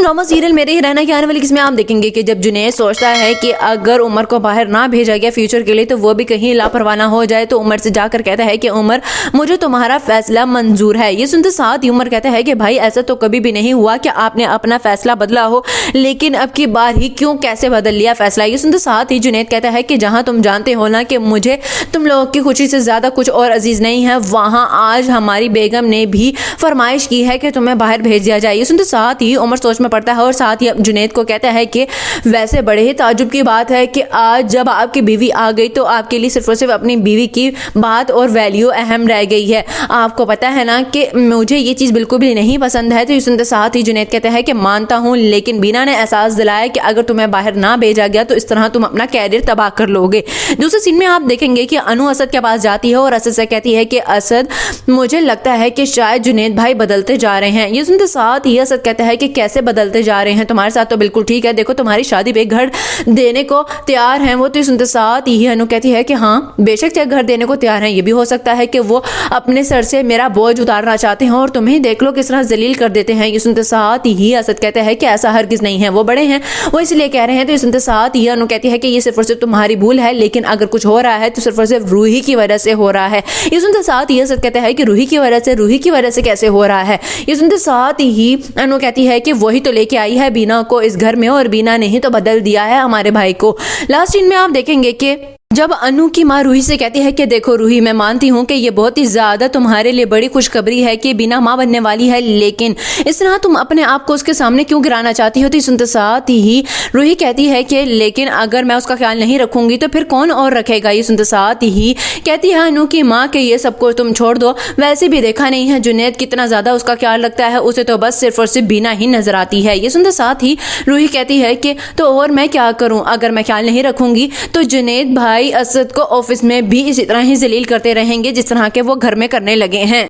Drama serial मेरे ही रहना की आने वाली किस्में आप देखेंगे कि जब जुनैद सोचता है कि अगर उमर को बाहर ना भेजा गया फ्यूचर के लिए तो वो भी कहीं लापरवाह ना हो जाए, तो उमर से जाकर कहता है कि उमर मुझे तुम्हारा फैसला मंजूर है। ये सुनते साथ ही उमर कहता है कि भाई ऐसा तो कभी भी नहीं हुआ कि आपने अपना फैसला बदला हो, लेकिन अब की बार ही क्यों कैसे बदल लिया फैसला। ये सुनते साथ ही जुनैद कहता है कि जहां तुम जानते हो ना कि मुझे तुम लोगों की खुशी से ज्यादा कुछ और अजीज नहीं है, वहां आज हमारी बेगम ने भी फरमाइश की है कि तुम्हें बाहर भेज दिया जाए। ये सुनते साथ ही उमर सोच में पड़ता है और साथ ही जुनैद को कहता है कि वैसे बड़े ही ताजुब की बात है कि आज जब आपकी बीवी आ गई तो आपके लिए सिर्फ और सिर्फ अपनी बीवी की बात और वैल्यू अहम रह गई है। आपको पता है ना कि मुझे ये चीज़ बिल्कुल भी नहीं पसंद है। तो ये सुनते साथ ही जुनैद कहता है कि मानता हूँ, लेकिन बीना ने एहसास दिलाया कि अगर तुम्हें बाहर ना भेजा गया तो इस तरह तुम अपना कैरियर तबाह कर लोगे। दूसरे सीन में आप देखेंगे कि अनु असद के पास जाती है और असद से कहती है कि असद मुझे लगता है कि शायद जुनैद भाई बदलते जा रहे हैं। ये सुनते साथ ही असद कहता है कि कैसे बदलते जा रहे हैं, तुम्हारे साथ तो बिल्कुल ठीक है, देखो तुम्हारी शादी पे घर देने को तैयार हैं वो। तो सुनते साथ ही अनु कहती है कि हाँ बेशक चाहे घर देने को तैयार हैं, ये भी हो सकता है कि वो अपने सर से मेरा बोझ उतारना चाहते हैं और तुम्हें देख लो किस तरह जलील कर देते हैं। ये सुनते साथ ही असद कहते हैं कि ऐसा हरगिज नहीं है, वो बड़े हैं वो इसलिए कह रहे हैं। तो ये सुनते साथ ही अनु कहती है कि ये सिर्फ और सिर्फ तुम्हारी भूल है, लेकिन अगर कुछ हो रहा है तो सिर्फ और सिर्फ रूही की वजह से हो रहा है। ये सुनते साथ ही असद कहते हैं कि रूही की वजह से कैसे हो रहा है। ये सुनते साथ ही अनु कहती है कि वही तो लेके आई है बीना को इस घर में और बीना ने ही तो बदल दिया है हमारे भाई को। लास्ट सीन में आप देखेंगे कि जब अनु की माँ रूही से कहती है कि देखो रूही, मैं मानती हूँ कि ये बहुत ही ज्यादा तुम्हारे लिए बड़ी खुशखबरी है कि बीना माँ बनने वाली है, लेकिन इस तरह तुम अपने आप को उसके सामने क्यों गिराना चाहती हो। तो सुनते साथ ही रूही कहती है कि लेकिन अगर मैं उसका ख्याल नहीं रखूंगी तो फिर कौन और रखेगा। ये सुनते साथ ही कहती है अनु की माँ कि ये सबको तुम छोड़ दो, वैसे भी देखा नहीं है जुनैद कितना ज्यादा उसका ख्याल रखता है, उसे तो बस सिर्फ और सिर्फ बीना ही नजर आती है। ये सुनते साथ ही रूही कहती है कि तो और मैं क्या करूं, अगर मैं ख्याल नहीं रखूंगी तो जुनैद भाई असद को ऑफिस में भी इसी तरह ही जलील करते रहेंगे जिस तरह के वो घर में करने लगे हैं।